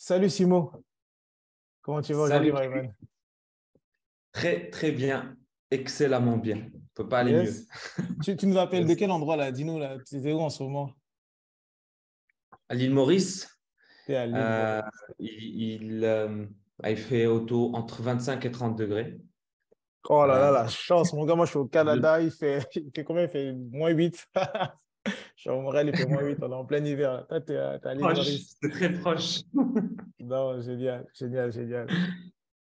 Salut Simo, comment tu vas aujourd'hui, Salut, Rayman? très très bien, excellemment bien. On peut pas aller mieux. Yes. Tu nous appelles de Yes. quel endroit là? Dis-nous là, tu es où en ce moment? À l'île Maurice, Tu es à l'île euh, Maurice. il fait entre 25 et 30 degrés. Oh là là, Euh, la chance, mon gars, moi je suis au je- Canada, il fait combien? Il fait -8. Je suis à Montréal, il fait -8, on est en plein hiver là. Toi, t'es à l'île Proche, Maurice. c'est très proche. Non, génial, génial, génial.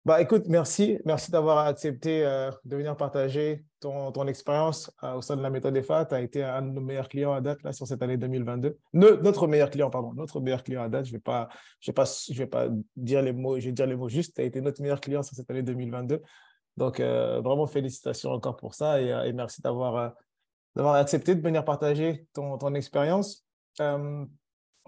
Bah écoute, merci d'avoir accepté de venir partager ton expérience au sein de la méthode EFA. Tu as été un de nos meilleurs clients à date là sur cette année 2022. Notre meilleur client, pardon, notre meilleur client à date. Je vais pas dire les mots, je vais dire les mots juste. Tu as été notre meilleur client sur cette année 2022. Donc vraiment félicitations encore pour ça et merci d'avoir accepté de venir partager ton expérience. Euh,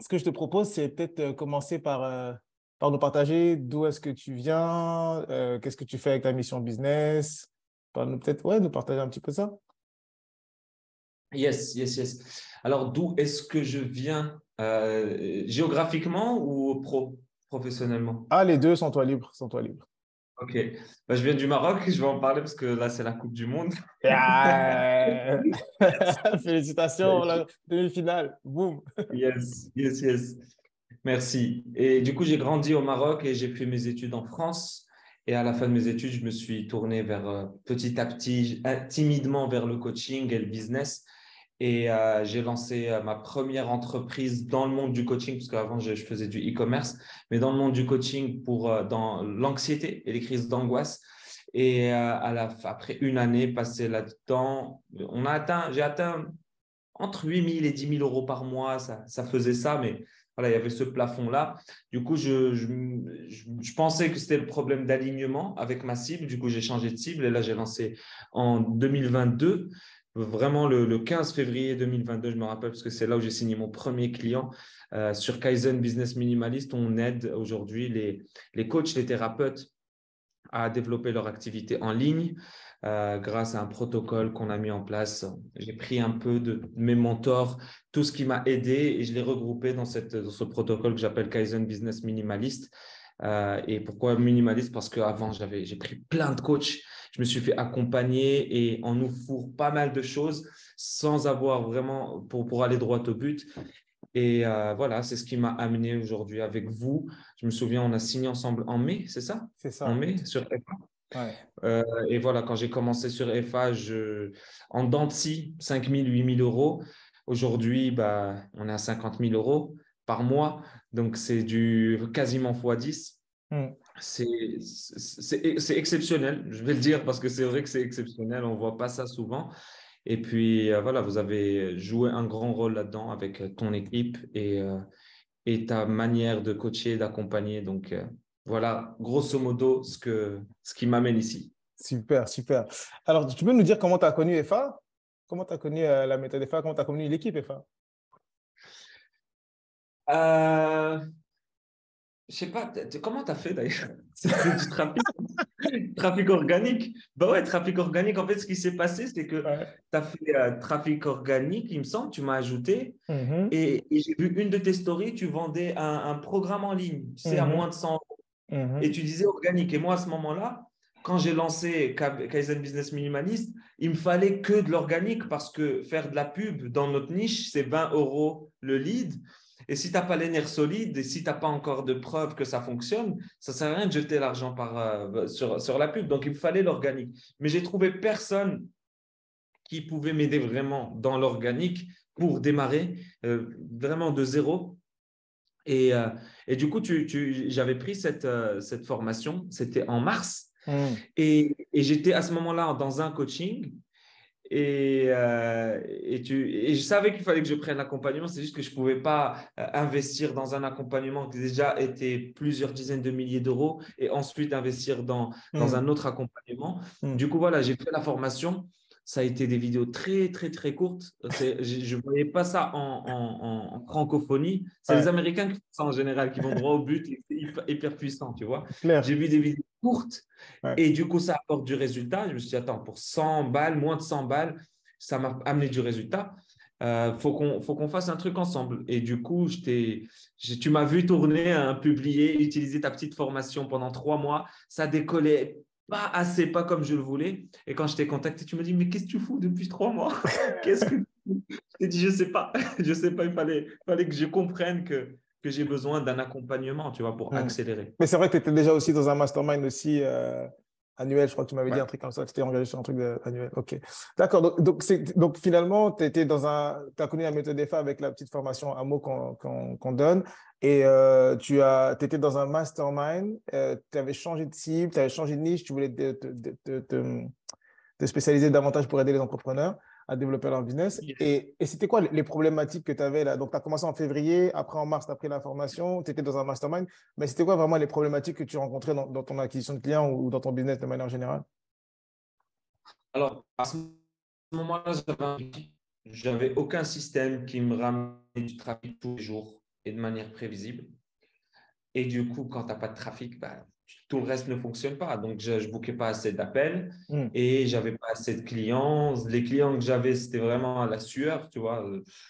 Ce que je te propose, c'est peut-être commencer par nous partager d'où est-ce que tu viens, qu'est-ce que tu fais avec ta mission business. Parle-nous peut-être, ouais, nous partager un petit peu ça. Yes, yes, yes. Alors, d'où est-ce que je viens géographiquement ou professionnellement? Ah, les deux, sont toi libre, sont toi libre. Ok. Bah, je viens du Maroc, je vais en parler parce que là, c'est la Coupe du Monde. Yeah. Félicitations, la demi-finale. Boum. Yes, yes, yes. Merci. Et du coup, j'ai grandi au Maroc et j'ai fait mes études en France. Et à la fin de mes études, je me suis tourné vers petit à petit, timidement vers le coaching et le business. Et j'ai lancé ma première entreprise dans le monde du coaching, parce qu'avant, je faisais du e-commerce, mais dans le monde du coaching pour dans l'anxiété et les crises d'angoisse. Et après une année passée là-dedans, j'ai atteint entre 8 000 et 10 000 € par mois, ça faisait ça, mais voilà, il y avait ce plafond-là. Du coup, je pensais que c'était le problème d'alignement avec ma cible. Du coup, j'ai changé de cible et là, j'ai lancé en 2022, vraiment le 15 février 2022, je me rappelle, parce que c'est là où j'ai signé mon premier client sur Kaizen Business Minimalist. On aide aujourd'hui les coachs, les thérapeutes à développer leur activité en ligne grâce à un protocole qu'on a mis en place. J'ai pris un peu de mes mentors, tout ce qui m'a aidé et je l'ai regroupé dans dans ce protocole que j'appelle Kaizen Business Minimalist. Et pourquoi minimaliste? Parce qu'avant, j'ai pris plein de coachs, je me suis fait accompagner et on nous fourre pas mal de choses sans avoir vraiment pour aller droit au but. Et voilà, c'est ce qui m'a amené aujourd'hui avec vous. Je me souviens, on a signé ensemble en mai, c'est ça? C'est En ça. mai sur FA. Ouais. Et voilà, quand j'ai commencé sur FA, en dents de scie, 5 000, 8 000 euros. Aujourd'hui, bah, on est à 50 000 euros par mois. Donc, c'est du quasiment x10. Hmm. C'est exceptionnel, je vais le dire parce que c'est vrai que c'est exceptionnel. On ne voit pas ça souvent. Et puis, voilà, vous avez joué un grand rôle là-dedans avec ton équipe et ta manière de coacher, d'accompagner. Donc, voilà, grosso modo, ce qui m'amène ici. Super, super. Alors, tu peux nous dire comment tu as connu FA? Comment tu as connu la méthode FA? Comment tu as connu l'équipe FA? Euh, je sais pas, comment tu as fait d'ailleurs? C'est du trafic organique. Bah ouais, trafic organique. En fait, ce qui s'est passé, c'est que Ouais. tu as fait trafic organique, il me semble, tu m'as ajouté. Mhm, Et j'ai vu une de tes stories, tu vendais un programme en ligne, tu sais, à moins mhm, de 100 et mhm, tu disais organique. Et moi, à ce moment-là, quand j'ai lancé Kaizen Business Minimalist, il me fallait que de l'organique parce que faire de la pub dans notre niche, c'est 20 € le lead. Et si tu n'as pas les nerfs solides et si tu n'as pas encore de preuves que ça fonctionne, ça ne sert à rien de jeter l'argent sur la pub. Donc, il me fallait l'organique. Mais j'ai trouvé personne qui pouvait m'aider vraiment dans l'organique pour démarrer vraiment de zéro. Et, euh, et du coup, j'avais pris cette formation, c'était en mars, mhm. et j'étais à ce moment-là dans un coaching, et je savais qu'il fallait que je prenne l'accompagnement, c'est juste que je ne pouvais pas investir dans un accompagnement qui déjà était plusieurs dizaines de milliers d'euros, et ensuite investir dans un Hmm, autre accompagnement. hmm. Du coup, voilà, j'ai fait la formation. Ça a été des vidéos très, très, très courtes. Je ne voyais pas ça en francophonie. C'est les Ouais, Américains qui font ça en général, qui vont droit au but et c'est hyper puissant, tu vois. J'ai clair. vu des vidéos courtes Ouais. et du coup, ça apporte du résultat. Je me suis dit, attends, pour 100 balles, moins de 100 balles, ça m'a amené du résultat. Faut qu'on fasse un truc ensemble. Et du coup, tu m'as vu tourner, hein, publier, utiliser ta petite formation pendant 3 mois. Ça décollait pas assez, pas comme je le voulais. Et quand je t'ai contacté, tu me dis, mais qu'est-ce que tu fous depuis 3 mois? Qu'est-ce que je t'ai dit, je sais pas, je sais pas, fallait que je comprenne que j'ai besoin d'un accompagnement, tu vois, pour Hmm. accélérer. Mais c'est vrai que tu étais déjà aussi dans un mastermind aussi annuel. Je crois que tu m'avais dit Ouais. un truc comme ça. Tu t'es engagé sur un truc annuel. OK. D'accord. Donc finalement, tu étais tu as connu la méthode EFA avec la petite formation AMO qu'on donne. Et tu étais dans un mastermind. Tu avais changé de cible, tu avais changé de niche. Tu voulais te spécialiser davantage pour aider les entrepreneurs à développer leur business. Yes. Et c'était quoi les problématiques que tu avais là? Donc, tu as commencé en février, après en mars, tu as pris la formation, tu étais dans un mastermind. Mais c'était quoi vraiment les problématiques que tu rencontrais dans ton acquisition de clients ou dans ton business de manière générale? Alors, à ce moment-là, j'avais aucun système qui me ramenait du trafic tous les jours et de manière prévisible. Et du coup, quand tu n'as pas de trafic, bah, tout le reste ne fonctionne pas. Donc, je ne bouquais pas assez d'appels Hmm, et j'avais pas assez de clients. Les clients que j'avais, c'était vraiment à la sueur, tu vois.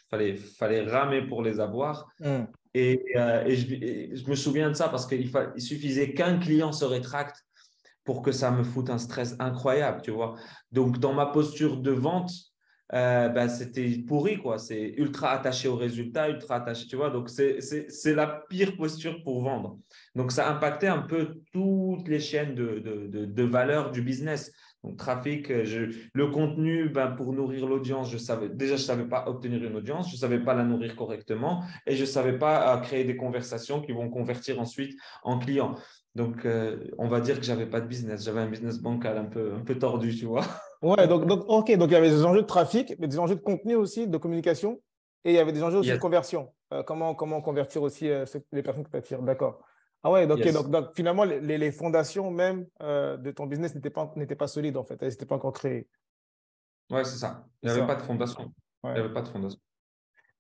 Fallait ramer pour les avoir. hmm, Et je me souviens de ça parce il suffisait qu'un client se rétracte pour que ça me foute un stress incroyable, tu vois. Donc, dans ma posture de vente, ben, c'était pourri, quoi. C'est ultra attaché au résultat, ultra attaché, tu vois. Donc, c'est la pire posture pour vendre. Donc, ça impactait un peu toutes les chaînes de valeur du business. Donc, trafic, le contenu, ben, pour nourrir l'audience, je savais pas obtenir une audience, je ne savais pas la nourrir correctement et je ne savais pas créer des conversations qui vont convertir ensuite en clients. Donc, on va dire que j'avais pas de business. J'avais un business bancal un peu tordu, tu vois. Ouais, OK. Donc, il y avait des enjeux de trafic, mais des enjeux de contenu aussi, de communication. Et il y avait des enjeux aussi de Yes, conversion. Comment convertir aussi les personnes que tu attires. D'accord. Ah ouais, OK. yes. Donc, finalement, les fondations même de ton business n'étaient pas solides, en fait. Elles n'étaient pas encore créées. Ouais, c'est ça. Il C'est n'y avait pas ça. de fondation. Il Ouais. n'y avait pas de fondation.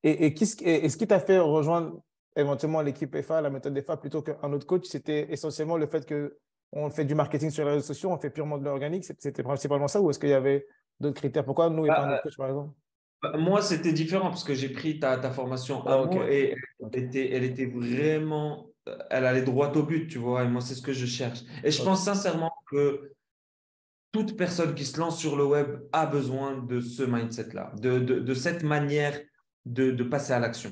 Et ce qui t'a fait rejoindre éventuellement l'équipe FA, la méthode FA, plutôt qu'un autre coach, c'était essentiellement le fait que on fait du marketing sur les réseaux sociaux, on fait purement de l'organique. C'était principalement ça, ou est-ce qu'il y avait d'autres critères? Pourquoi nous et pas un autre Bah, coach, par exemple? moi, c'était différent parce que j'ai pris ta formation Ah, OK. AMO et OK. elle était vraiment, elle allait droit au but, tu vois. Et moi, c'est ce que je cherche. Et je pense OK. sincèrement que toute personne qui se lance sur le web a besoin de ce mindset-là, de cette manière de passer à l'action.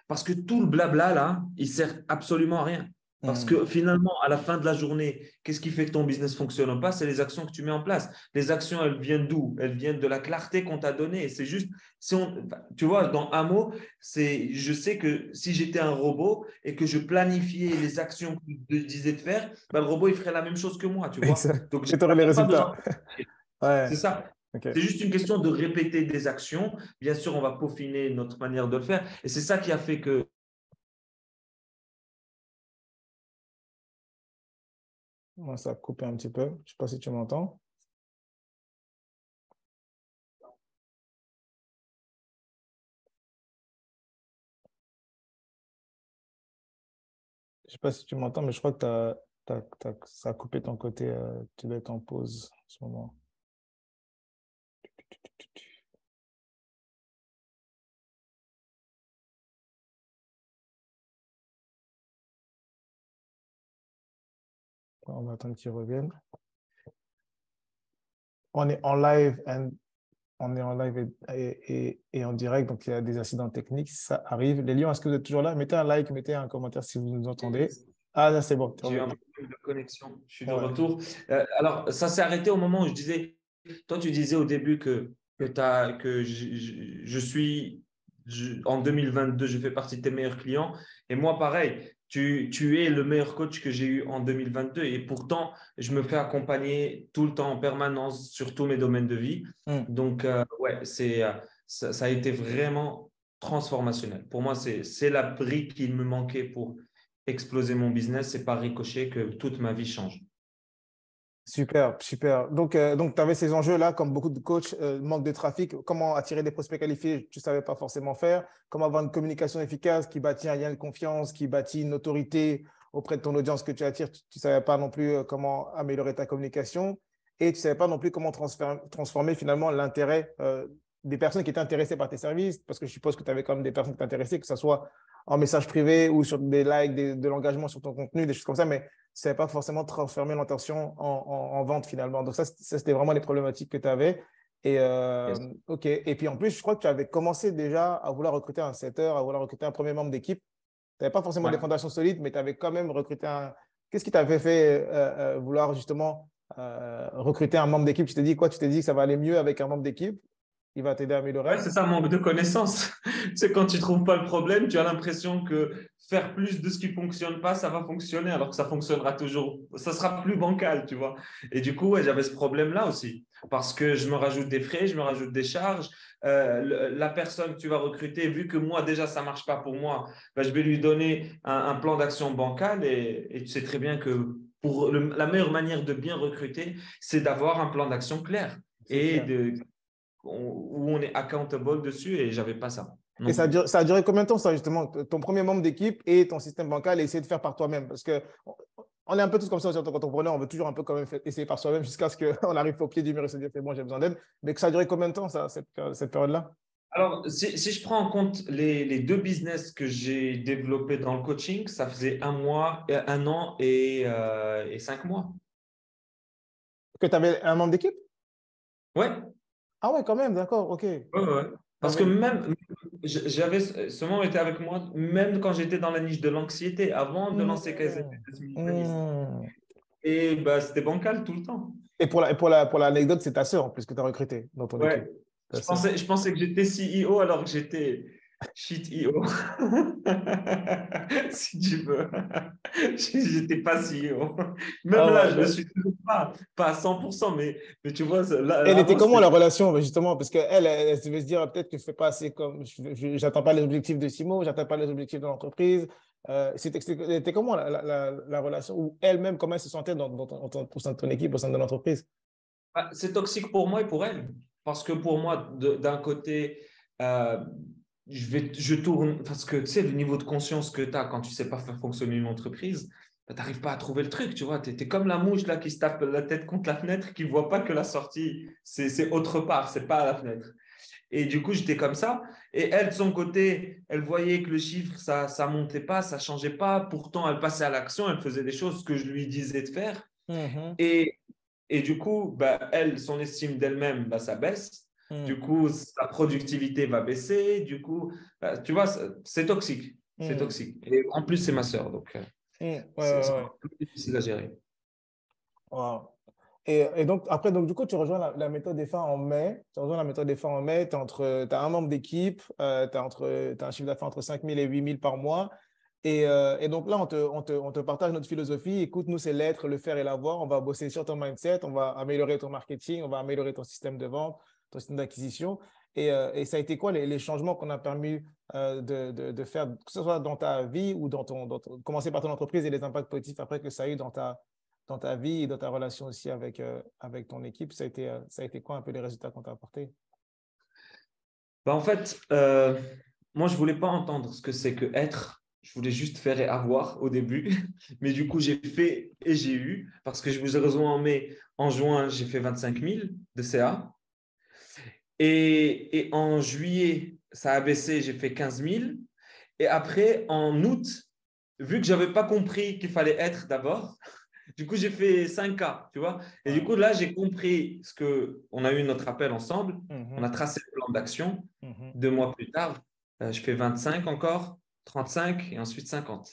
Parce que tout le blabla, là, il sert absolument à rien. Parce Hmm. que finalement, à la fin de la journée, qu'est-ce qui fait que ton business ne fonctionne pas? C'est les actions que tu mets en place. Les actions, elles viennent d'où? Elles viennent de la clarté qu'on t'a donnée. C'est juste, tu vois, dans un mot, je sais que si j'étais un robot et que je planifiais les actions que je disais de faire, ben, le robot, il ferait la même chose que moi, tu vois. Exact. Donc, Et tu aurais les j'ai pas besoin résultats. de... Ouais. C'est ça. OK. C'est juste une question de répéter des actions. Bien sûr, on va peaufiner notre manière de le faire. Et c'est ça qui a fait que Moi, ça a coupé un petit peu. Je ne sais pas si tu m'entends. Je ne sais pas si tu m'entends, mais je crois que ça a coupé ton côté. Tu dois être en pause en ce moment. On va attendre qu'il revienne. On est en live on est en live et en direct, donc il y a des accidents techniques, ça arrive. Les lions, est-ce que vous êtes toujours là? Mettez un like, mettez un commentaire si vous nous entendez. Ah, là, c'est bon, tu j'ai eu reviens. un problème de connexion. Je suis de Ouais. retour. Alors, ça s'est arrêté au moment où je disais, toi, tu disais au début que je suis, en 2022, je fais partie de tes meilleurs clients. Et moi, pareil, tu es le meilleur coach que j'ai eu en 2022. Et pourtant, je me fais accompagner tout le temps en permanence sur tous mes domaines de vie. Hmm. Donc, ouais, ça a été vraiment transformationnel. Pour moi, c'est la brique qu'il me manquait pour exploser mon business, c'est par ricochet que toute ma vie change. Super, super. Donc tu avais ces enjeux-là, comme beaucoup de coachs, manque de trafic, comment attirer des prospects qualifiés, tu ne savais pas forcément faire, comment avoir une communication efficace qui bâtit un lien de confiance, qui bâtit une autorité auprès de ton audience que tu attires, tu ne savais pas non plus comment améliorer ta communication et tu ne savais pas non plus comment transformer finalement l'intérêt des personnes qui étaient intéressées par tes services, parce que je suppose que tu avais quand même des personnes qui t'intéressaient, que ce soit en message privé ou sur des likes, de l'engagement sur ton contenu, des choses comme ça, mais ça n'avait pas forcément transformé l'intention en vente finalement. Donc ça, c'était vraiment les problématiques que tu avais. Et Yes. OK. Et puis en plus, je crois que tu avais commencé déjà à vouloir recruter un setter, à vouloir recruter un premier membre d'équipe. Tu n'avais pas forcément des Ouais. fondations solides, mais tu avais quand même recruté un. Qu'est-ce qui t'avait fait vouloir justement recruter un membre d'équipe? Tu t'es dit quoi? Tu t'es dit que ça va aller mieux avec un membre d'équipe? Il va t'aider à Ouais, améliorer? c'est ça, manque de connaissances. C'est quand tu trouves pas le problème, tu as l'impression que faire plus de ce qui fonctionne pas, ça va fonctionner, alors que ça fonctionnera toujours. Ça sera plus bancal, tu vois. Et du coup, ouais, j'avais ce problème-là aussi, parce que je me rajoute des frais, je me rajoute des charges. La personne que tu vas recruter, vu que moi déjà ça marche pas pour moi, ben, je vais lui donner un plan d'action bancal, et tu sais très bien que pour la meilleure manière de bien recruter, c'est d'avoir un plan d'action clair C'est et clair. où on est accountable dessus, et j'avais pas ça Et non plus. ça a duré combien de temps, ça, justement, ton premier membre d'équipe et ton système bancal, et essayer de faire par toi-même? Parce que on est un peu tous comme ça aussi en tant qu'entrepreneur, on veut toujours un peu quand même essayer par soi-même jusqu'à ce qu'on arrive au pied du mur et se dire, c'est bon, j'ai besoin d'aide. Mais que ça a duré combien de temps, ça, cette période-là? Alors, si je prends en compte les deux business que j'ai développés dans le coaching, ça faisait 1 mois, 1 an et 5 mois. Que tu avais un membre d'équipe? Ouais, Ah ouais, quand même, d'accord, OK. ouais, ouais. Tu Parce que avais. même, j'avais ce moment était avec moi, même quand j'étais dans la niche de l'anxiété, avant de lancer KSM Hmm. Business Minimaliste. Hmm. Et bah, c'était bancal tout le temps. Et pour l'anecdote, c'est ta sœur en plus que tu as recruté dans ton équipe. Ouais, Ta sœur. je pensais que j'étais CEO alors que j'étais shit EO. Si tu veux. J'étais pas CEO. Même Oh là, my je le God. suis toujours pas à 100%, mais tu vois, là, Elle était avant, comment c'était. la relation, justement? Parce qu'elle, elle devait se dire peut-être que je fais pas assez comme. J'atteins pas les objectifs de Simo, j'atteins pas les objectifs de l'entreprise. C'était comment la relation? Ou elle-même, comment elle se sentait au sein de ton équipe, au sein de l'entreprise? Ah, c'est toxique pour moi et pour elle. Parce que pour moi, d'un côté, euh, je tourne. Parce que tu sais, le niveau de conscience que tu as quand tu sais pas faire fonctionner une entreprise, bah, tu n'arrives pas à trouver le truc. Tu vois, tu es, comme la mouche là, qui se tape la tête contre la fenêtre, qui ne voit pas que la sortie, c'est autre part, c'est pas à la fenêtre. Et du coup, j'étais comme ça. Et elle, de son côté, elle voyait que le chiffre, ça montait pas, ça changeait pas. Pourtant, elle passait à l'action, elle faisait des choses que je lui disais de faire. Mhm, Et, et du coup, bah, elle, son estime d'elle-même, bah, ça baisse. Du mhm, coup, sa productivité va baisser. Du coup, bah, tu vois, c'est toxique. C'est mhm, toxique. Et en plus, c'est ma sœur. Donc, mhm. Ouais, c'est ouais, ouais. encore plus difficile à gérer. Wow. Et donc, après, donc, du coup, tu rejoins la méthode des fins en mai. Tu rejoins la méthode des fins en mai. Tu as un membre d'équipe. Tu as un chiffre d'affaires entre 5 000 et 8 000 par mois. Et donc là, on te partage notre philosophie. Écoute, nous, c'est l'être, le faire et l'avoir. On va bosser sur ton mindset. On va améliorer ton marketing. On va améliorer ton système de vente, ton système d'acquisition. Et ça a été quoi les changements qu'on a permis de faire, que ce soit dans ta vie ou commencer par ton entreprise et les impacts positifs après que ça a eu dans ta vie et dans ta relation aussi avec ton équipe, ça a été quoi un peu les résultats qu'on t'a apportés? Bah, en fait, moi, je ne voulais pas entendre ce que c'est que être. Je voulais juste faire et avoir au début. Mais du coup, j'ai fait et j'ai eu. Parce que je vous ai rejoint en mai. En juin, j'ai fait 25 000 de CA. Et en juillet, ça a baissé, j'ai fait 15 000. Et après, en août, vu que je n'avais pas compris qu'il fallait être d'abord, du coup, j'ai fait 5K, tu vois. Et du Ouais. coup, là, j'ai compris ce que on a eu notre appel ensemble. On a Mhm, tracé le plan d'action. mhm. 2 mois plus tard, je fais 25 encore, 35 et ensuite 50.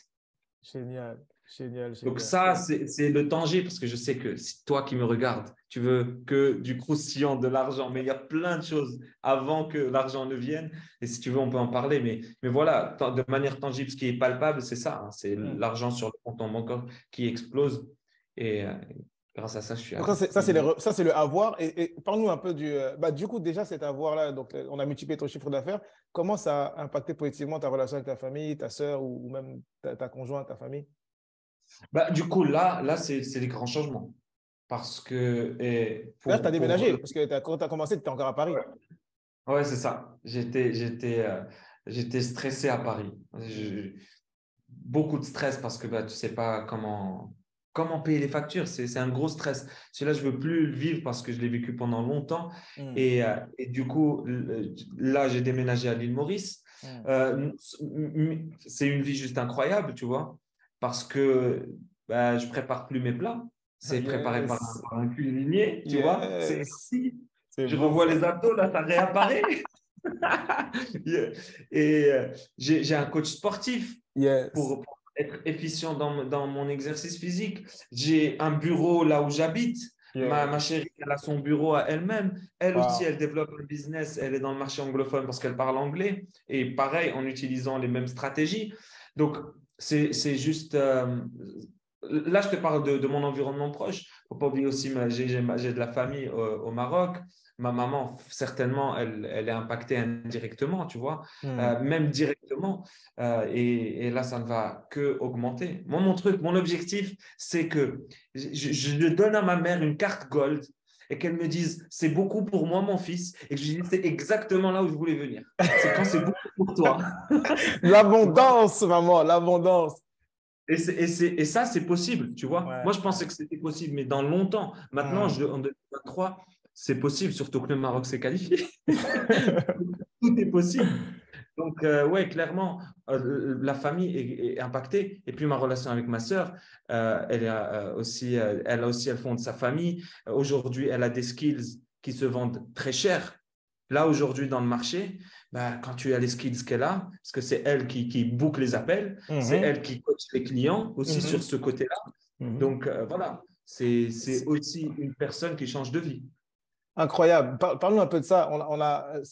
Génial, génial, Donc génial. ça, c'est le danger parce que je sais que si toi qui me regardes, tu veux que du croustillant, de l'argent, mais il y a plein de choses avant que l'argent ne vienne. Et si tu veux, on peut en parler. Mais voilà, de manière tangible, ce qui est palpable, c'est ça, hein. C'est Mhm. l'argent sur le compte en bancaire qui explose. Et grâce à ça, je suis Donc à ça, c'est le avoir. Et parle-nous un peu du coup, déjà, cet avoir-là, donc on a multiplié ton chiffre d'affaires. Comment ça a impacté positivement ta relation avec ta famille, ta sœur ou même ta conjointe, ta famille? Bah, du coup, là c'est les grands changements. Parce que D'ailleurs, tu as déménagé parce que quand tu as commencé, tu étais encore à Paris. ouais, c'est ça. J'étais stressé à Paris. Beaucoup de stress parce que bah, tu sais pas comment. comment payer les factures? C'est un gros stress. Celui-là, je ne veux plus le vivre parce que je l'ai vécu pendant longtemps. Et du coup, là, j'ai déménagé à l'île Maurice. C'est une vie juste incroyable, tu vois, parce que bah, je prépare plus mes plats. C'est préparé Yes, par un cuisinier, tu vois. yes, c'est Je bon revois les ça. abdos, là, ça réapparaît. Et j'ai un coach sportif Yes, pour être efficient dans mon exercice physique. J'ai un bureau là où j'habite. Ma yes. chérie, elle a son bureau à elle-même. Elle aussi, Wow. elle développe un business. Elle est dans le marché anglophone parce qu'elle parle anglais. Et pareil, en utilisant les mêmes stratégies. Donc, c'est juste… là, je te parle de mon environnement proche. Il ne faut pas oublier aussi, j'ai de la famille au Maroc. Ma maman, certainement, elle est impactée indirectement, tu vois, même directement. Et là, ça ne va que augmenter. Moi, mon objectif, c'est que je donne à ma mère une carte gold et qu'elle me dise, c'est beaucoup pour moi, mon fils, et que je lui dise, c'est exactement là où je voulais venir. C'est quand c'est beaucoup pour toi. Tu vois. L'abondance, maman, l'abondance. Et ça, c'est possible, tu vois. Ouais, Moi, je pensais que c'était possible, mais dans longtemps. Maintenant, ouais. en 2023, c'est possible, surtout que le Maroc s'est qualifié. Tout est possible. Donc, ouais, clairement, la famille est impactée. Et puis, ma relation avec ma sœur, elle fonde sa famille. Aujourd'hui, elle a des skills qui se vendent très cher. Là, aujourd'hui, dans le marché, bah, quand tu as les skills qu'elle a, parce que c'est elle qui book les appels, c'est Mhm, elle qui coach les clients aussi sur mhm, ce côté-là. mhm. Donc, voilà, c'est aussi une personne qui change de vie. Incroyable. Parle-nous un peu de ça.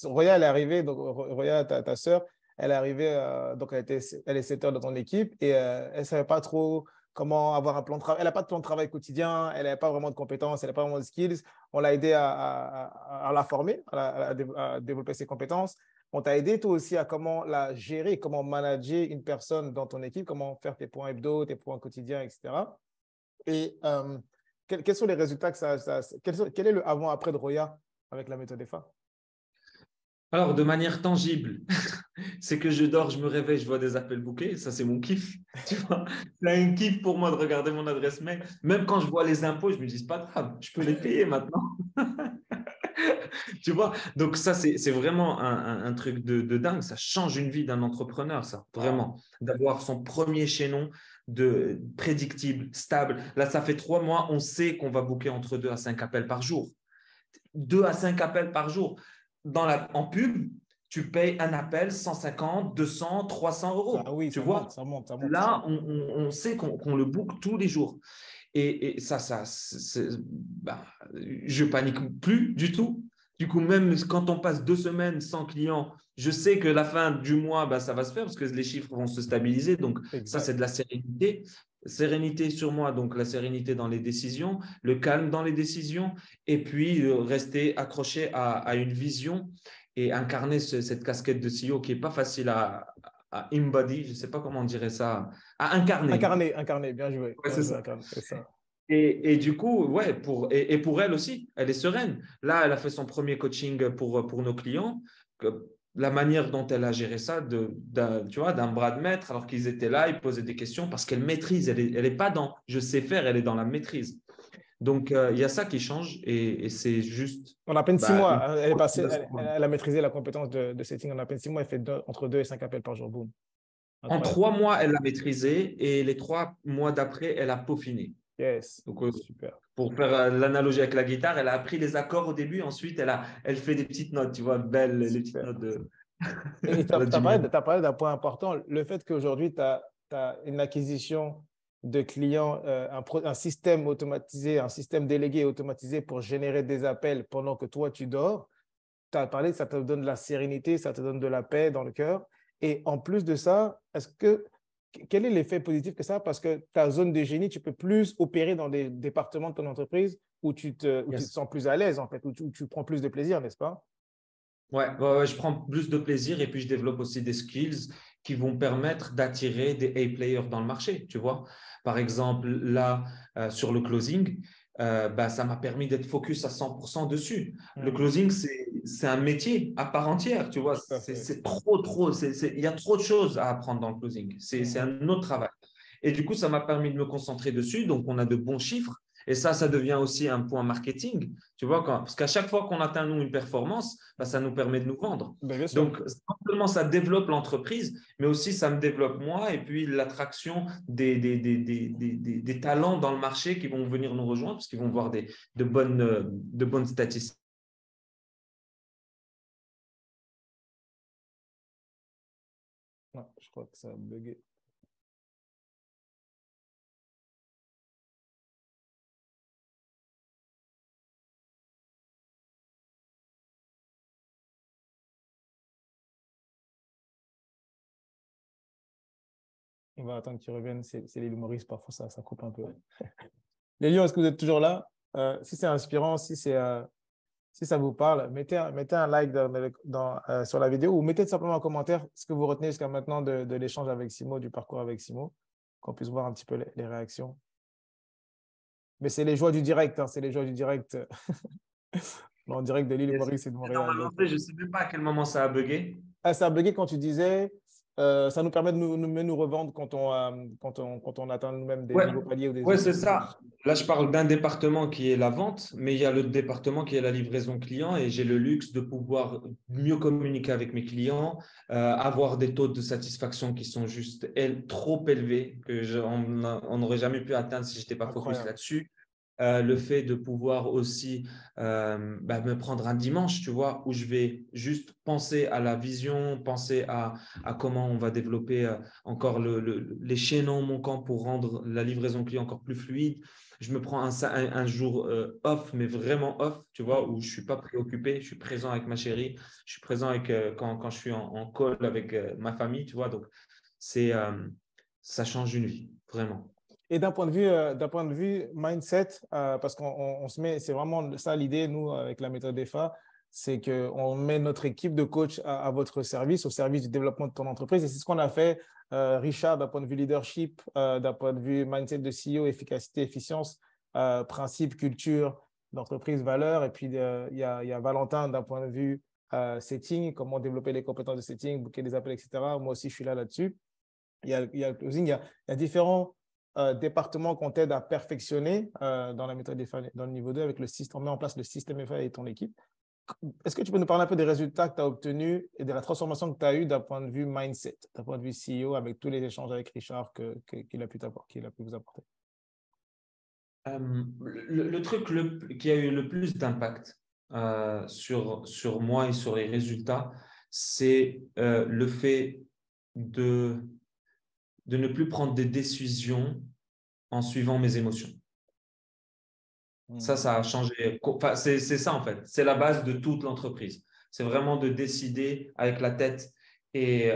Roya, elle est arrivée, donc Roya, ta sœur, elle est arrivée, donc elle est setter de ton équipe et elle ne savait pas trop comment avoir un plan de travail. Elle n'a pas de plan de travail quotidien, elle n'avait pas vraiment de compétences, elle n'a pas vraiment de skills. On l'a aidé à la former, à développer ses compétences. On t'a aidé toi aussi à comment la gérer, comment manager une personne dans ton équipe, comment faire tes points hebdo, tes points quotidiens, etc. Et quels sont les résultats quel est le avant-après de Roya avec la méthode EFA? Alors, de manière tangible, c'est que je dors, je me réveille, je vois des appels bouquets. Ça, c'est mon kiff. Tu vois, c'est un kiff pour moi de regarder mon adresse mail. Même quand je vois les impôts, je me dis, c'est pas grave, je peux les payer maintenant. Tu vois, donc ça, c'est vraiment un truc de dingue. Ça change une vie d'un entrepreneur, ça, Wow. vraiment. D'avoir son premier chaînon prédictible, stable. Là, ça fait 3 mois, on sait qu'on va booker entre 2 à 5 appels par jour. 2 à 5 appels par jour. En pub, tu payes un appel 150, 200, 300 Ah euros. oui, Tu ça monte, vois, ça monte, ça monte. là, on sait qu'on le book tous les jours. Et ça, je panique plus du tout. Du coup, même quand on passe 2 semaines sans client, je sais que la fin du mois, bah, ça va se faire parce que les chiffres vont se stabiliser. Donc, ça, c'est Exact. de la sérénité. Sérénité sur moi, donc la sérénité dans les décisions, le calme dans les décisions, et puis rester accroché à une vision et incarner cette casquette de CEO qui n'est pas facile à embody, je ne sais pas comment on dirait ça, à incarner. Incarné, incarné, Ouais, c'est ça. incarné, c'est ça. Et du coup, ouais, et pour elle aussi, elle est sereine. Là, elle a fait son premier coaching pour nos clients. La manière dont elle a géré ça, tu vois, d'un bras de maître, alors qu'ils étaient là, ils posaient des questions parce qu'elle maîtrise. Elle est pas dans je sais faire, elle est dans la maîtrise. Donc, il y a ça qui change et c'est juste En à peine six bah, mois, une hein, elle est passée, motivation. elle a maîtrisé la compétence de setting en à peine 6 mois. Elle fait entre 2 et 5 appels par jour. Boum. En Incroyable. 3 mois, elle l'a maîtrisé et les 3 mois d'après, elle a peaufiné. Yes. Donc, Super. pour faire l'analogie avec la guitare, elle a appris les accords au début, ensuite elle fait des petites notes, tu vois, belles, les petites Super. notes de Et tu la diminution. as parlé d'un point important, le fait qu'aujourd'hui, tu as une acquisition de clients, un système automatisé, un système délégué automatisé pour générer des appels pendant que toi, tu dors. Tu as parlé, ça te donne de la sérénité, ça te donne de la paix dans le cœur. Et en plus de ça, quel est l'effet positif que ça a? Parce que ta zone de génie, tu peux plus opérer dans des départements de ton entreprise où tu te Yes. sens plus à l'aise, en fait, où tu prends plus de plaisir, n'est-ce pas? Ouais, je prends plus de plaisir et puis je développe aussi des skills qui vont permettre d'attirer des A-players dans le marché, tu vois. Par exemple, là, sur le closing, bah, ça m'a permis d'être focus à 100% dessus. Le Hmm, closing, c'est un métier à part entière, tu vois. tout à fait. C'est trop, il y a trop de choses à apprendre dans le closing. C'est Mhm. un autre travail. Et du coup, ça m'a permis de me concentrer dessus. Donc, on a de bons chiffres. Et ça devient aussi un point marketing, tu vois, parce qu'à chaque fois qu'on atteint nous une performance, bah, ça nous permet de nous vendre. Ben, bien sûr. Donc, non seulement ça développe l'entreprise, mais aussi ça me développe moi et puis l'attraction des talents dans le marché qui vont venir nous rejoindre parce qu'ils vont voir de bonnes statistiques. Non, je crois que ça a bugué. On va attendre qu'ils reviennent. C'est l'île Maurice, parfois ça coupe un peu. Les lions, est-ce que vous êtes toujours là? Si c'est inspirant, si ça vous parle, mettez un like sur la vidéo ou mettez simplement un commentaire ce que vous retenez jusqu'à maintenant de l'échange avec Simo, du parcours avec Simo, qu'on puisse voir un petit peu les réactions. Mais c'est les joies du direct, hein, c'est les joies du direct. En direct de l'île Maurice et de Dans Montréal. ma lancée, je ne sais même pas à quel moment ça a bugué. Ah, ça a bugué quand tu disais, ça nous permet de nous revendre quand on atteint nous-mêmes des Ouais, nouveaux paliers ou des ouais, c'est objectifs. ça. Là, je parle d'un département qui est la vente, mais il y a le département qui est la livraison client et j'ai le luxe de pouvoir mieux communiquer avec mes clients, avoir des taux de satisfaction qui sont juste trop élevés on n'aurait jamais pu atteindre si je n'étais pas focus Incroyable. là-dessus. Le fait de pouvoir aussi me prendre un dimanche, tu vois, où je vais juste penser à la vision, penser à comment on va développer encore les chaînons manquants pour rendre la livraison client encore plus fluide. Je me prends un jour off, mais vraiment off, tu vois, où je ne suis pas préoccupé, je suis présent avec ma chérie, je suis présent quand je suis en call avec ma famille, tu vois. Donc, c'est, ça change une vie, vraiment. Et d'un point de vue mindset, parce qu'on se met, c'est vraiment ça l'idée, nous, avec la méthode EFA, c'est qu'on met notre équipe de coach à votre service, au service du développement de ton entreprise. Et c'est ce qu'on a fait, Richard, d'un point de vue leadership, d'un point de vue mindset de CEO, efficacité, efficience, principe, culture, d'entreprise, valeur. Et puis, il y a Valentin, d'un point de vue setting, comment développer les compétences de setting, booker des appels, etc. Moi aussi, je suis là-dessus. Il y a le closing, il y a différents départements qu'on t'aide à perfectionner dans la méthode FA, dans le niveau 2 avec le système, on met en place le système FA et ton équipe. Est-ce que tu peux nous parler un peu des résultats que tu as obtenus et de la transformation que tu as eue d'un point de vue mindset, d'un point de vue CEO, avec tous les échanges avec Richard qu'il a pu vous apporter? Le truc qui a eu le plus d'impact sur moi et sur les résultats, c'est le fait de ne plus prendre des décisions en suivant mes émotions. Ça a changé. Enfin, c'est ça en fait. C'est la base de toute l'entreprise. C'est vraiment de décider avec la tête et,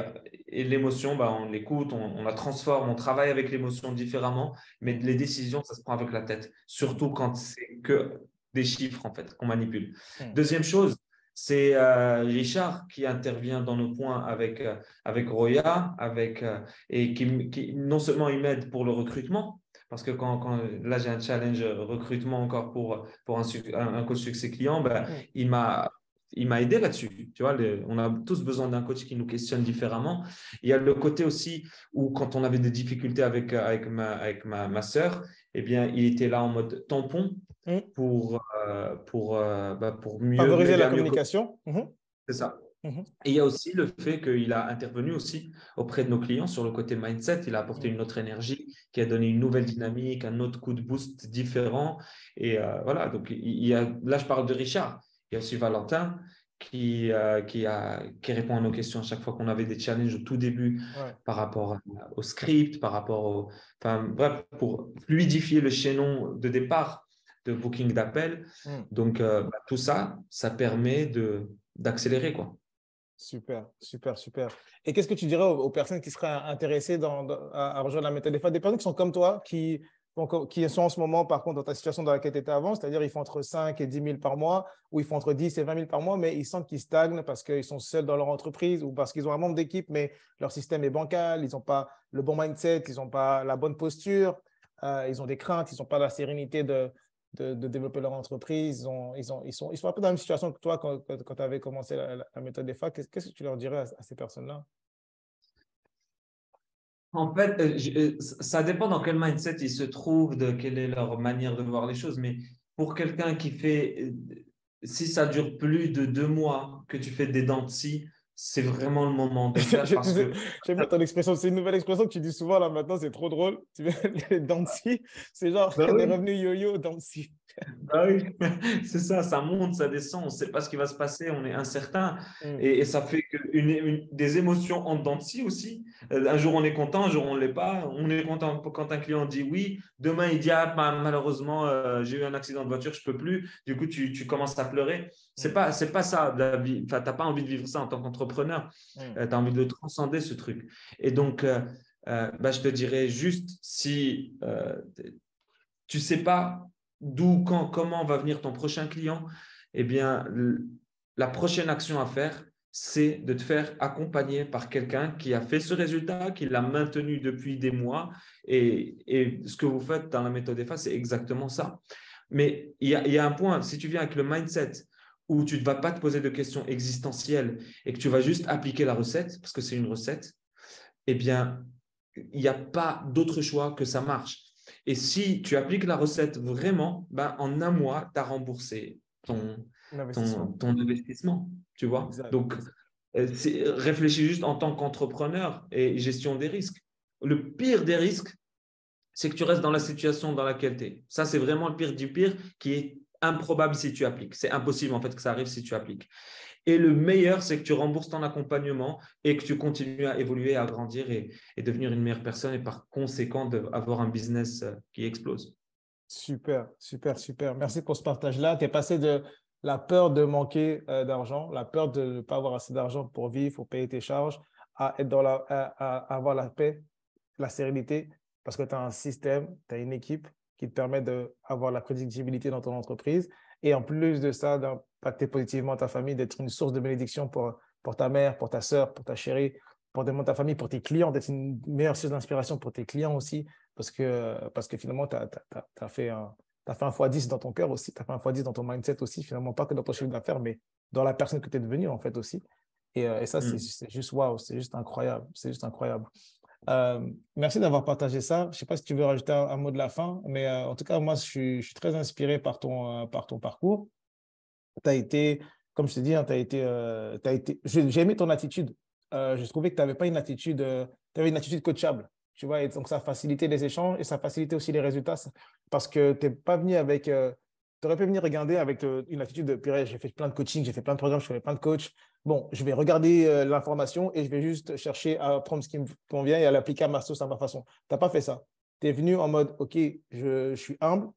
et l'émotion, bah, on l'écoute, on la transforme, on travaille avec l'émotion différemment, mais les décisions, ça se prend avec la tête, surtout quand c'est que des chiffres en fait qu'on manipule. Deuxième chose, c'est Richard qui intervient dans nos points avec Roya, et qui non seulement il m'aide pour le recrutement, parce que là, j'ai un challenge recrutement encore pour un coach succès client, ben, il m'a aidé là-dessus. Tu vois, on a tous besoin d'un coach qui nous questionne différemment. Il y a le côté aussi où, quand on avait des difficultés avec ma sœur, eh bien, il était là en mode tampon pour mieux Favoriser m'aider la à mieux. communication. C'est ça. Et il y a aussi le fait qu'il a intervenu aussi auprès de nos clients sur le côté mindset. Il a apporté une autre énergie qui a donné une nouvelle dynamique, un autre coup de boost différent. Et voilà, donc là, je parle de Richard. Il y a aussi Valentin qui répond à nos questions à chaque fois qu'on avait des challenges au tout début par rapport au script, enfin, bref, pour fluidifier le chaînon de départ de booking d'appel. Donc, tout ça, ça permet d'accélérer, quoi. Super, super, super. Et qu'est-ce que tu dirais aux personnes qui seraient intéressées à rejoindre la méthode des fois, des personnes qui sont comme toi, qui sont en ce moment, par contre, dans ta situation dans laquelle tu étais avant, c'est-à-dire ils font entre 5 et 10 000 par mois, ou ils font entre 10 et 20 000 par mois, mais ils sentent qu'ils stagnent parce qu'ils sont seuls dans leur entreprise ou parce qu'ils ont un membre d'équipe, mais leur système est bancal, ils n'ont pas le bon mindset, ils n'ont pas la bonne posture, ils ont des craintes, ils n'ont pas la sérénité de développer leur entreprise. Ils sont un peu dans la même situation que toi quand tu avais commencé la méthode des facs. Qu'est-ce que tu leur dirais à ces personnes-là? En fait, ça dépend dans quel mindset ils se trouvent, de quelle est leur manière de voir les choses. Mais pour quelqu'un qui fait, si ça dure plus de 2 mois que tu fais des dents de scie, c'est vraiment le moment de le faire parce que J'aime bien ton expression. C'est une nouvelle expression que tu dis souvent là maintenant. C'est trop drôle. Tu veux les dents de scie, c'est genre bah des oui, revenus yo-yo dents de scie. bah oui, c'est ça, ça monte, ça descend, on ne sait pas ce qui va se passer, on est incertain. Hmm. Et ça fait que des émotions en dents de scie aussi. Un jour on est content, un jour on ne l'est pas. On est content quand un client dit oui, demain il dit ah, bah, malheureusement j'ai eu un accident de voiture, je ne peux plus. Du coup tu commences à pleurer. Hmm. C'est pas ça la vie. Enfin, tu n'as pas envie de vivre ça en tant qu'entrepreneur. Hmm. Tu as envie de le transcender ce truc. Et donc, bah, je te dirais juste si tu ne sais pas d'où, quand, comment va venir ton prochain client, eh bien, la prochaine action à faire, c'est de te faire accompagner par quelqu'un qui a fait ce résultat, qui l'a maintenu depuis des mois. Et ce que vous faites dans la méthode EFA, c'est exactement ça. Mais il y a un point, si tu viens avec le mindset où tu ne vas pas te poser de questions existentielles et que tu vas juste appliquer la recette, parce que c'est une recette, eh bien, il n'y a pas d'autre choix que ça marche. Et si tu appliques la recette vraiment, ben, en un mois, tu as remboursé L'investissement. ton investissement, tu vois. Exact. Donc, réfléchis juste en tant qu'entrepreneur et gestion des risques. Le pire des risques, c'est que tu restes dans la situation dans laquelle tu es. Ça, c'est vraiment le pire du pire qui est improbable si tu appliques. C'est impossible en fait que ça arrive si tu appliques. Et le meilleur, c'est que tu rembourses ton accompagnement et que tu continues à évoluer, à grandir et devenir une meilleure personne et par conséquent avoir un business qui explose. Super, super, super. Merci pour ce partage-là. Tu es passé de la peur de manquer d'argent, la peur de ne pas avoir assez d'argent pour vivre, pour payer tes charges, à être à avoir la paix, la sérénité, parce que tu as un système, tu as une équipe qui te permet d'avoir la prédictibilité dans ton entreprise. Et en plus de ça, d'impacter positivement ta famille, d'être une source de bénédiction pour ta mère, pour ta sœur, pour ta chérie, pour ta famille, pour tes clients, d'être une meilleure source d'inspiration pour tes clients aussi parce que finalement, tu as fait un x10 dans ton cœur aussi, tu as fait un x10 dans ton mindset aussi, finalement, pas que dans ton chiffre d'affaires, mais dans la personne que tu es devenue, en fait, aussi. Et ça, Mm. c'est juste waouh, c'est juste incroyable, c'est juste incroyable. Merci d'avoir partagé ça. Je ne sais pas si tu veux rajouter un mot de la fin, mais en tout cas, moi, je suis très inspiré par ton parcours. Tu as été, comme je t'ai dit, hein, j'ai aimé ton attitude. Je trouvais que tu n'avais pas une attitude, tu avais une attitude coachable. Tu vois, et donc ça facilitait les échanges et ça facilitait aussi les résultats parce que tu n'es pas venu avec. Tu aurais pu venir regarder avec une attitude de purée, j'ai fait plein de coaching, j'ai fait plein de programmes, je fais plein de coachs. Bon, je vais regarder l'information et je vais juste chercher à prendre ce qui me convient et à l'appliquer à ma sauce, à ma façon. Tu n'as pas fait ça. Tu es venu en mode, OK, je suis humble,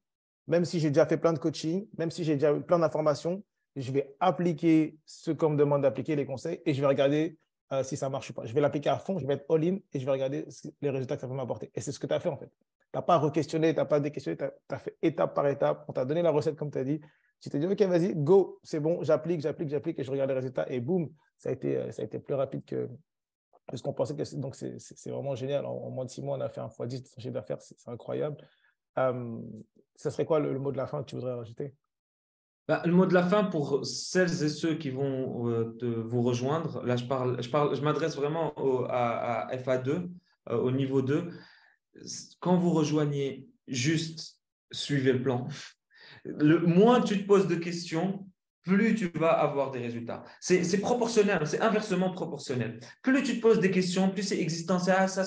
même si j'ai déjà fait plein de coaching, même si j'ai déjà eu plein d'informations, je vais appliquer ce qu'on me demande d'appliquer, les conseils, et je vais regarder si ça marche ou pas. Je vais l'appliquer à fond, je vais être all-in et je vais regarder les résultats que ça peut m'apporter. Et c'est ce que tu as fait en fait. Tu n'as pas re-questionné, tu n'as pas déquestionné, tu as fait étape par étape. On t'a donné la recette comme tu as dit. Tu t'es dit, OK, vas-y, go, c'est bon, j'applique et je regarde les résultats et boum, ça a été plus rapide que ce qu'on pensait. Donc, c'est vraiment génial. En moins de 6 mois, on a fait un x10 de son chiffre d'affaires, c'est incroyable. Euh, Ça serait quoi le mot de la fin que tu voudrais rajouter? Bah, le mot de la fin pour celles et ceux qui vont vous rejoindre, là je m'adresse vraiment à FA2, au niveau 2. Quand vous rejoignez, juste suivez le plan. Le moins tu te poses de questions, plus tu vas avoir des résultats. C'est proportionnel, c'est inversement proportionnel. Plus tu te poses des questions, plus c'est existentiel. Ah, tu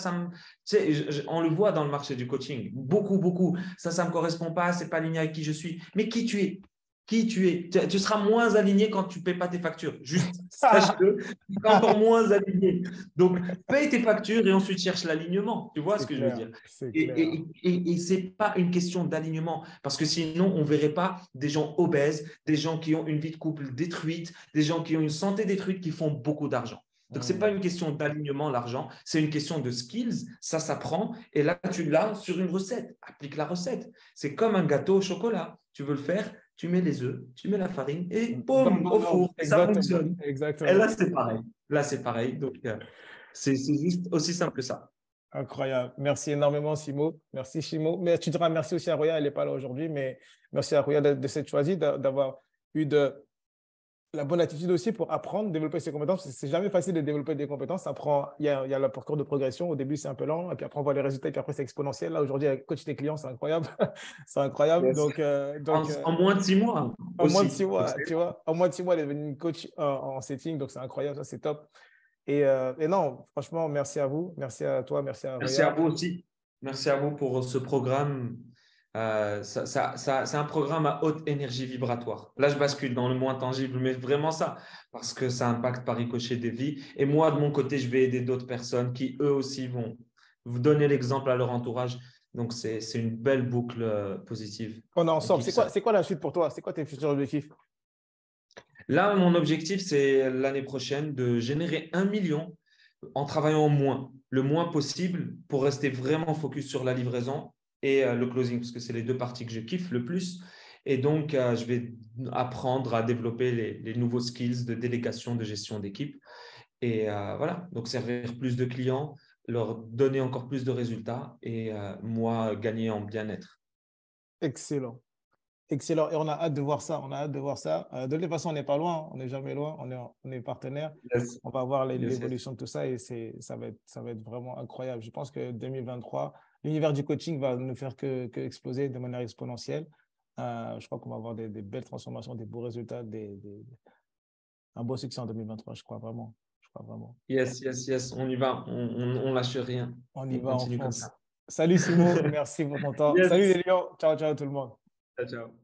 sais, on le voit dans le marché du coaching. Beaucoup, beaucoup. Ça me correspond pas, c'est pas aligné avec qui je suis. Mais qui tu es? Qui tu es? Tu seras moins aligné quand tu ne paies pas tes factures. Juste, sache-le, tu seras encore moins aligné. Donc, paye tes factures et ensuite cherche l'alignement. Tu vois ce C'est que je veux clair, dire? c'est clair. Et ce n'est pas une question d'alignement, parce que sinon, on ne verrait pas des gens obèses, des gens qui ont une vie de couple détruite, des gens qui ont une santé détruite, qui font beaucoup d'argent. Donc, ce n'est pas Hmm. une question d'alignement, l'argent, c'est une question de skills, ça s'apprend, et là, tu l'as sur une recette, applique la recette. C'est comme un gâteau au chocolat, tu veux le faire, tu mets les œufs, tu mets la farine, et Dans le boum, bon au ordre. four, et ça Exactement, fonctionne. Et exactement. là, c'est pareil. Là, c'est pareil. Donc, c'est juste aussi simple que ça. Incroyable. Merci énormément, Simo. Merci, Shimo. Mais tu diras merci aussi à Roya, elle n'est pas là aujourd'hui, mais merci à Roya de s'être choisi, d'avoir eu la bonne attitude aussi pour apprendre, développer ses compétences. C'est jamais facile de développer des compétences. Ça prend, il y a le parcours de progression. Au début, c'est un peu lent. Et puis après, on voit les résultats. Et puis après, c'est exponentiel. Là, aujourd'hui, avec coach tes clients, c'est incroyable. C'est incroyable. Yes. En moins de 6 mois en moins de six aussi. Donc, mois, tu vois, en moins de 6 mois, elle est devenue coach en setting. Donc, c'est incroyable. Ça, c'est top. Et non, franchement, merci à vous. Merci à toi. Merci à merci à Riyad. vous aussi. Merci à vous pour ce programme. C'est un programme à haute énergie vibratoire. Là, je bascule dans le moins tangible, mais vraiment ça, parce que ça impacte par ricochet des vies. Et moi, de mon côté, je vais aider d'autres personnes qui, eux aussi, vont vous donner l'exemple à leur entourage. Donc, c'est une belle boucle positive. On est On ensemble. kiffe ça. C'est quoi la suite pour toi? C'est quoi tes futurs objectifs? Là, mon objectif, c'est l'année prochaine de générer 1 million en travaillant moins, le moins possible pour rester vraiment focus sur la livraison et le closing, parce que c'est les deux parties que je kiffe le plus. Et donc, je vais apprendre à développer les nouveaux skills de délégation, de gestion d'équipe. Et voilà, donc servir plus de clients, leur donner encore plus de résultats et moi, gagner en bien-être. Excellent. Excellent. Et on a hâte de voir ça. On a hâte de voir ça. De toute façon, on n'est pas loin. On n'est jamais loin. On est partenaires. Yes. On va voir Yes, yes. l'évolution de tout ça et ça va être vraiment incroyable. Je pense que 2023, l'univers du coaching va ne faire que exploser de manière exponentielle. Je crois qu'on va avoir des belles transformations, des beaux résultats, un beau succès en 2023. Je crois vraiment. Je crois vraiment. Yes, yes, yes, on y va, on lâche rien, On y on va en continue comme France. ça. Salut Simo, merci pour ton temps. Salut Yes, les lions. Ciao, ciao tout le monde. ciao, ciao.